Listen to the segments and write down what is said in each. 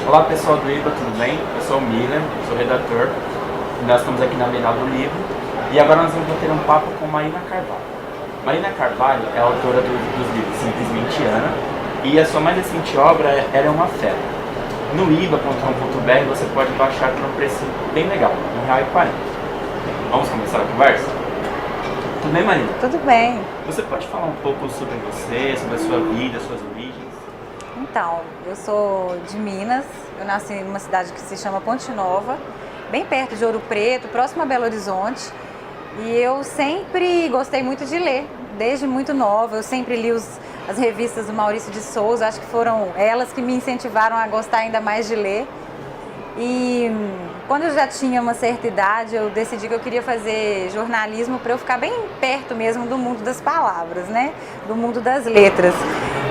Olá pessoal do IBA, tudo bem? Eu sou o Miller, sou redator. Nós estamos aqui na Bienal do Livro e agora nós vamos ter um papo com Marina Carvalho. Marina Carvalho é autora dos livros Simplesmente Ana e a sua mais recente obra Ela é uma Fera. No iba.com.br você pode baixar por um preço bem legal, R$1,40. Vamos começar a conversa? Tudo bem, Marina? Tudo bem. Você pode falar um pouco sobre você, sobre a sua vida, suas origens? Então, eu sou de Minas, eu nasci numa cidade que se chama Ponte Nova, bem perto de Ouro Preto, próximo a Belo Horizonte. E eu sempre gostei muito de ler, desde muito nova. Eu sempre li as revistas do Maurício de Souza, acho que foram elas que me incentivaram a gostar ainda mais de ler. E quando eu já tinha uma certa idade, eu decidi que eu queria fazer jornalismo para eu ficar bem perto mesmo do mundo das palavras, né? Do mundo das letras.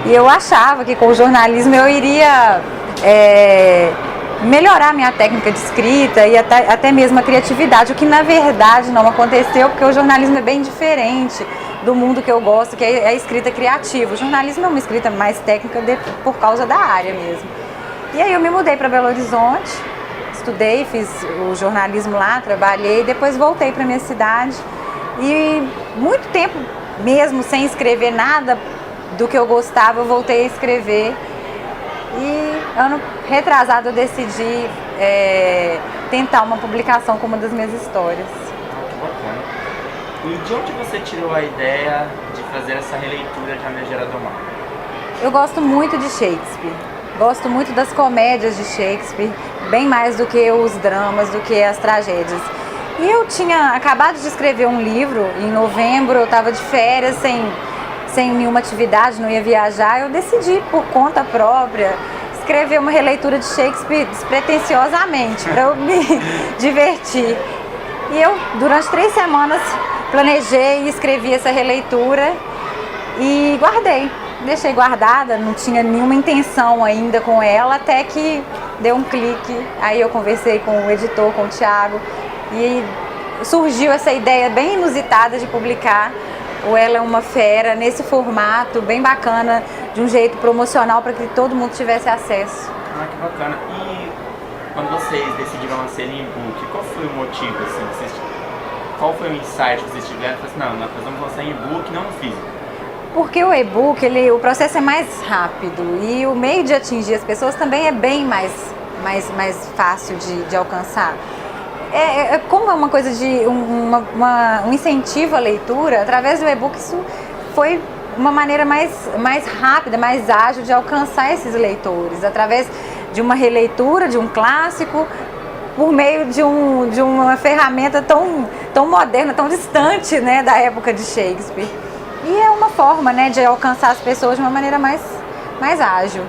E eu achava que com o jornalismo eu iria melhorar minha técnica de escrita e até mesmo a criatividade, o que na verdade não aconteceu, porque o jornalismo é bem diferente do mundo que eu gosto, que é a escrita criativa. O jornalismo é uma escrita mais técnica por causa da área mesmo. E aí eu me mudei para Belo Horizonte, estudei, fiz o jornalismo lá, trabalhei, depois voltei para minha cidade e muito tempo mesmo sem escrever nada do que eu gostava, eu voltei a escrever. E ano retrasado eu decidi tentar uma publicação com uma das minhas histórias. Que bacana. E de onde você tirou a ideia de fazer essa releitura de A Megera do Mar? Eu gosto muito de Shakespeare, gosto muito das comédias de Shakespeare, bem mais do que os dramas, do que as tragédias. E eu tinha acabado de escrever um livro, em novembro eu estava de férias, sem nenhuma atividade, não ia viajar, eu decidi por conta própria escrever uma releitura de Shakespeare despretensiosamente, para eu me divertir. E eu, durante 3 semanas, planejei e escrevi essa releitura e guardei. Deixei guardada, não tinha nenhuma intenção ainda com ela, até que deu um clique. Aí eu conversei com o editor, com o Thiago, e surgiu essa ideia bem inusitada de publicar o Ela é uma Fera, nesse formato bem bacana, de um jeito promocional para que todo mundo tivesse acesso. Ah, que bacana. E quando vocês decidiram lançar ele em e-book, qual foi o motivo, assim? Qual foi o insight que vocês tiveram? Assim, não, nós vamos lançar em e-book, não no físico. Porque o e-book, o processo é mais rápido e o meio de atingir as pessoas também é bem mais fácil de alcançar. Como é uma coisa de um incentivo à leitura, através do e-book isso foi uma maneira mais rápida, mais ágil de alcançar esses leitores, através de uma releitura de um clássico, por meio de uma ferramenta tão moderna, tão distante, né, da época de Shakespeare. E é uma forma, né, de alcançar as pessoas de uma maneira mais ágil.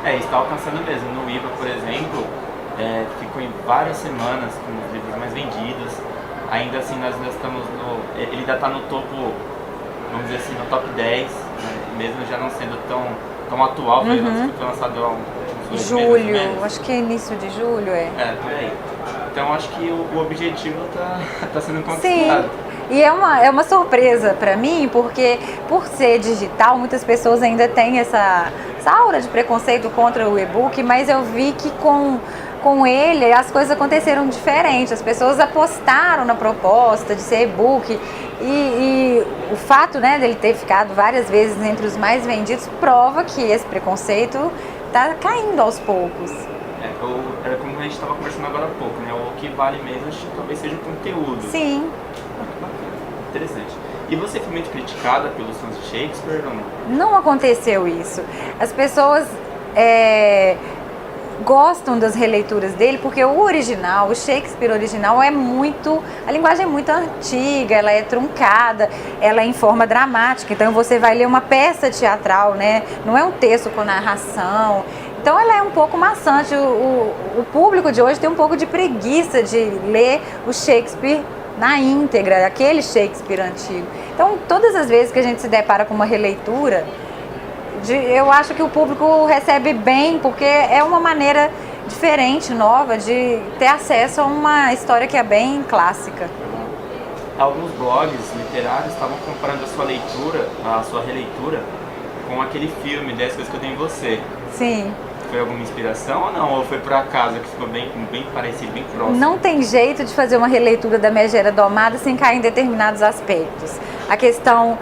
Está alcançando mesmo. No IBA, por exemplo, ficou em várias semanas com os livros mais vendidos. Ainda assim, nós ainda estamos ele ainda está no topo, vamos dizer assim, no top 10, né? Mesmo já não sendo tão atual, foi lançado há uns 2 meses. Julho, acho que é início de julho, por aí. Então acho que o objetivo tá sendo conquistado. Sim. E é uma surpresa para mim, porque por ser digital, muitas pessoas ainda têm essa aura de preconceito contra o e-book, mas eu vi que com ele as coisas aconteceram diferente. As pessoas apostaram na proposta de ser e-book e o fato, né, dele ter ficado várias vezes entre os mais vendidos prova que esse preconceito está caindo aos poucos. Era como a gente estava conversando agora há pouco, né? O que vale mesmo acho que talvez seja o conteúdo. Sim. Interessante. E você foi muito criticada pelos fãs de Shakespeare ou não? Não aconteceu isso. As pessoas gostam das releituras dele porque o original, o Shakespeare original a linguagem é muito antiga, ela é truncada, ela é em forma dramática, então você vai ler uma peça teatral, né? Não é um texto com narração. Então ela é um pouco maçante. O público de hoje tem um pouco de preguiça de ler o Shakespeare na íntegra, aquele Shakespeare antigo. Então todas as vezes que a gente se depara com uma releitura, eu acho que o público recebe bem, porque é uma maneira diferente, nova, de ter acesso a uma história que é bem clássica. Alguns blogs literários estavam comparando a sua releitura, com aquele filme 10 Coisas que eu dei em você. Sim. foi alguma inspiração ou não? Ou foi por acaso que ficou bem parecido, bem próximo? Não tem jeito de fazer uma releitura da Megera Domada sem cair em determinados aspectos. A questão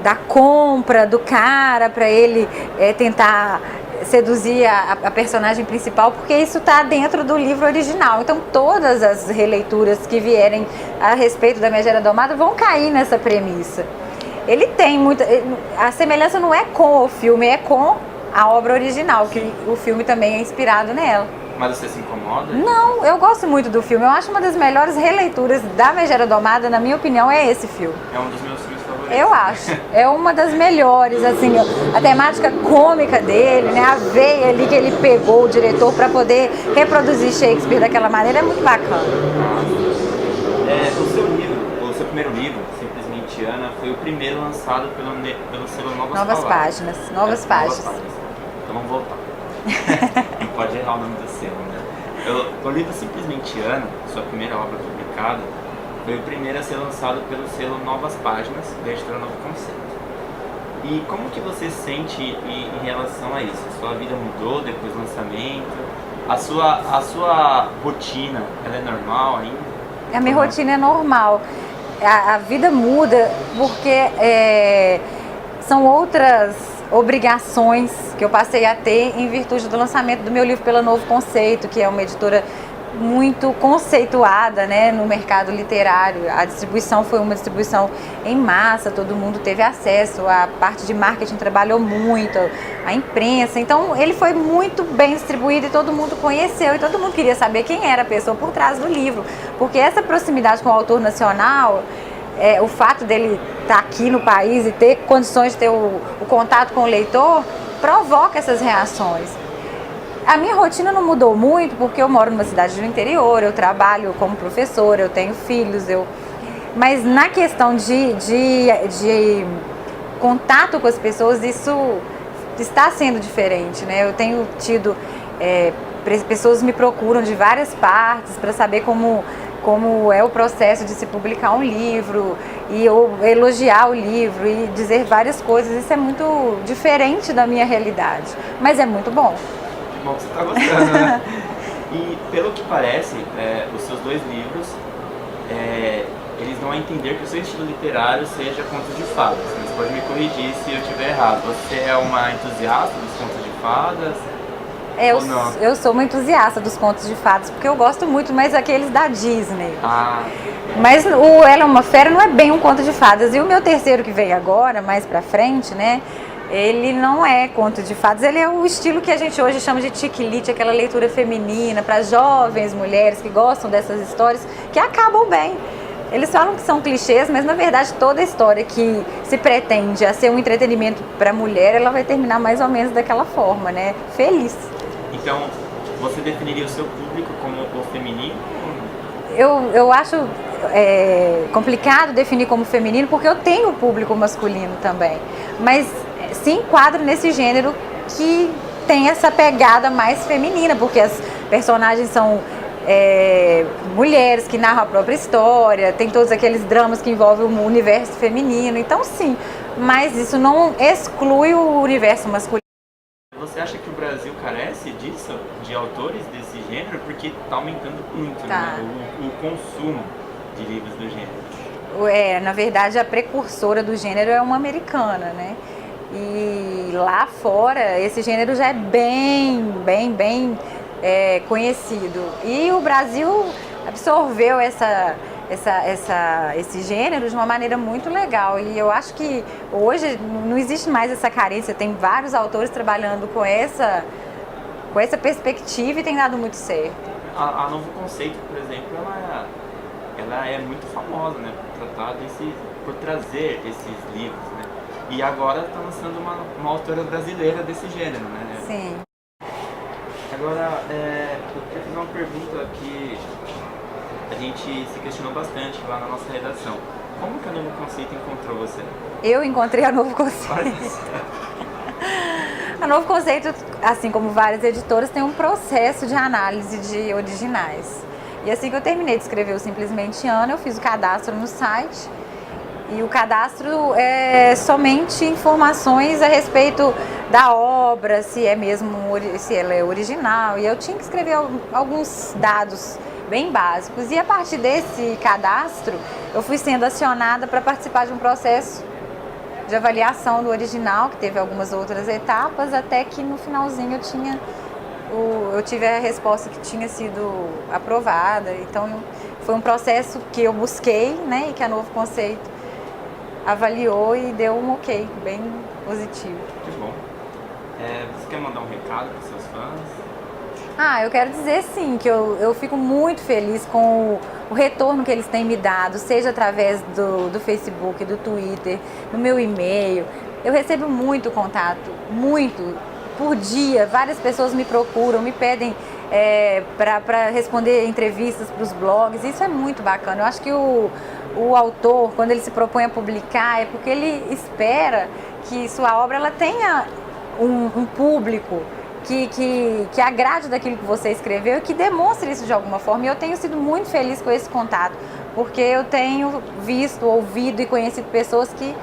da compra do cara para ele tentar seduzir a personagem principal, porque isso está dentro do livro original. Então todas as releituras que vierem a respeito da Megera Domada vão cair nessa premissa. Ele tem muita... A semelhança não é com o filme, é com a obra original, que o filme também é inspirado nela. Mas você se incomoda? Não, eu gosto muito do filme. Eu acho uma das melhores releituras da Megera Domada, na minha opinião, é esse filme. É um dos meus filmes favoritos. Eu acho. É uma das melhores, assim, a temática cômica dele, né? A veia ali que ele pegou, o diretor, para poder reproduzir Shakespeare daquela maneira é muito bacana. O seu primeiro livro, Simplesmente Ana, foi o primeiro lançado pelo selo Novas Páginas. Novas Páginas. Então vamos voltar. Não pode errar o nome do selo, né? O livro Simplesmente Ana, sua primeira obra publicada, foi o primeiro a ser lançado pelo selo Novas Páginas, da editora Novo Conceito. E como que você sente em relação a isso? A sua vida mudou depois do lançamento? A sua rotina, ela é normal ainda? A minha rotina é normal. A vida muda porque são outras obrigações que eu passei a ter em virtude do lançamento do meu livro pela Novo Conceito, que é uma editora muito conceituada, né, no mercado literário. A distribuição foi uma distribuição em massa, todo mundo teve acesso, a parte de marketing trabalhou muito, a imprensa, então ele foi muito bem distribuído e todo mundo conheceu e todo mundo queria saber quem era a pessoa por trás do livro, porque essa proximidade com o autor nacional, o fato dele estar aqui no país e ter condições de ter o contato com o leitor, provoca essas reações. A minha rotina não mudou muito porque eu moro numa cidade do interior, eu trabalho como professora, eu tenho filhos, mas na questão de contato com as pessoas, isso está sendo diferente, né? Eu tenho tido, pessoas me procuram de várias partes para saber como é o processo de se publicar um livro e eu elogiar o livro e dizer várias coisas. Isso é muito diferente da minha realidade, mas é muito bom. Que bom que você está gostando, né? E pelo que parece, os seus dois livros, eles dão a entender que o seu estilo literário seja contos de fadas. Você pode me corrigir se eu estiver errado. Você é uma entusiasta dos contos de fadas? Eu sou uma entusiasta dos contos de fadas, porque eu gosto muito, mas aqueles da Disney. Mas o Ela é uma Fera não é bem um conto de fadas. E o meu terceiro que veio agora, mais pra frente, né? Ele não é conto de fadas, ele é o estilo que a gente hoje chama de chick-lit, aquela leitura feminina para jovens mulheres que gostam dessas histórias, que acabam bem. Eles falam que são clichês, mas na verdade toda história que se pretende a ser um entretenimento para mulher, ela vai terminar mais ou menos daquela forma, né? Feliz. Então, você definiria o seu público como o feminino? Eu acho complicado definir como feminino, porque eu tenho público masculino também, mas se enquadro nesse gênero que tem essa pegada mais feminina, porque as personagens são mulheres que narram a própria história, tem todos aqueles dramas que envolvem o universo feminino, então sim, mas isso não exclui o universo masculino. Você acha que o Brasil carece disso, de autores desse gênero? Porque está aumentando muito, né? O consumo de livros do gênero. Na verdade, a precursora do gênero é uma americana, né? E lá fora, esse gênero já é bem conhecido. E o Brasil absorveu esse gênero de uma maneira muito legal. E eu acho que hoje não existe mais essa carência. Tem vários autores trabalhando com essa perspectiva e tem dado muito certo. A Novo Conceito, por exemplo, ela é muito famosa, né? Por trazer esses livros, né? E agora está lançando uma autora brasileira desse gênero, né? Sim. Agora, eu queria fazer uma pergunta que a gente se questionou bastante lá na nossa redação. Como que a Novo Conceito encontrou você? Eu encontrei a Novo Conceito. A Novo Conceito, assim como várias editoras, tem um processo de análise de originais. E assim que eu terminei de escrever o Simplesmente Ana, eu fiz o cadastro no site E o cadastro é somente informações a respeito da obra, se é mesmo, se ela é original. E eu tinha que escrever alguns dados bem básicos. E a partir desse cadastro, eu fui sendo acionada para participar de um processo de avaliação do original, que teve algumas outras etapas, até que no finalzinho eu tive a resposta que tinha sido aprovada. Então foi um processo que eu busquei, né, e que a Novo Conceito avaliou e deu um ok, bem positivo. Que bom. Você quer mandar um recado para os seus fãs? Eu quero dizer sim, que eu fico muito feliz com o retorno que eles têm me dado, seja através do Facebook, do Twitter, do meu e-mail. Eu recebo muito contato, muito, por dia. Várias pessoas me procuram, me pedem para responder entrevistas para os blogs. Isso é muito bacana. Eu acho que o autor, quando ele se propõe a publicar, é porque ele espera que sua obra ela tenha um público que agrade daquilo que você escreveu e que demonstre isso de alguma forma. E eu tenho sido muito feliz com esse contato, porque eu tenho visto, ouvido e conhecido pessoas que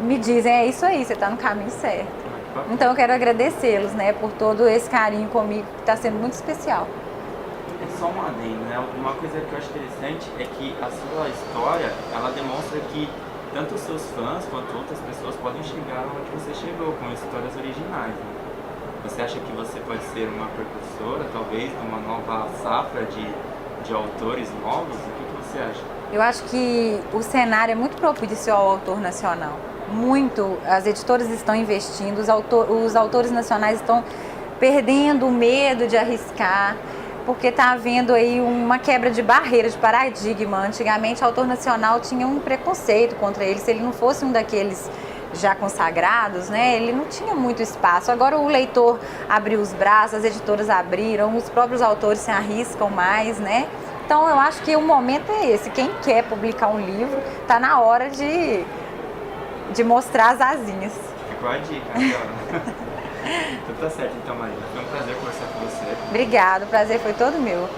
me dizem, é isso aí, você está no caminho certo. Então eu quero agradecê-los, né, por todo esse carinho comigo, que está sendo muito especial. É só um adendo, né? Uma coisa que eu acho interessante é que a sua história, ela demonstra que tanto os seus fãs quanto outras pessoas podem chegar onde você chegou, com histórias originais, né? Você acha que você pode ser uma precursora, talvez, de uma nova safra de autores novos? O que você acha? Eu acho que o cenário é muito propício ao autor nacional. Muito, as editoras estão investindo, os autores nacionais estão perdendo o medo de arriscar, porque está havendo aí uma quebra de barreira, de paradigma. Antigamente, o autor nacional tinha um preconceito contra ele, se ele não fosse um daqueles já consagrados, né, ele não tinha muito espaço. Agora o leitor abriu os braços, as editoras abriram, os próprios autores se arriscam mais, né? Então eu acho que o momento é esse. Quem quer publicar um livro, está na hora de mostrar as asinhas. Ficou a dica, agora. Tudo tá certo então, Marina. Foi um prazer conversar com você. Obrigada, o prazer foi todo meu.